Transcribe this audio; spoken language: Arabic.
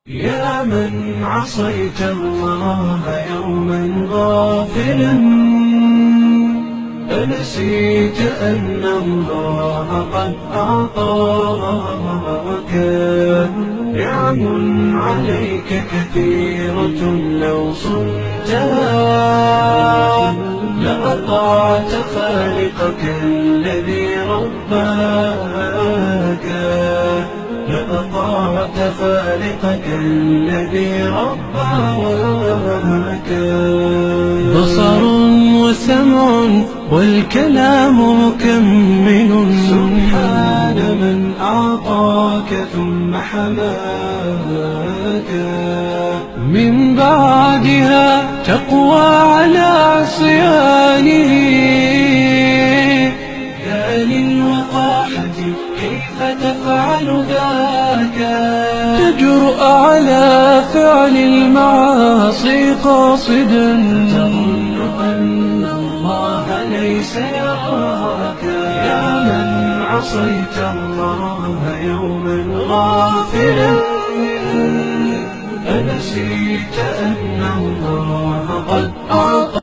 يا من عصيت الله يوما غافلا، أنسيت أن الله قد أعطاك نعم عليك كثيرة، لو صنتها لأطعت خالقك الذي رباك، لأطعت خالقك الذي رباك. بصر وسمع والكلام مكمل، سبحان من أعطاك ثم حماك. من بعدها تقوى على عصيانه، يا للوقاحة كيف تفعل ذاك؟ تجرؤ على فعل المعاصي قاصدا، تظن أن الله ليس يراك. يا من عصيت الله يوما غافلا، أنسيت أن الله قد أعطاك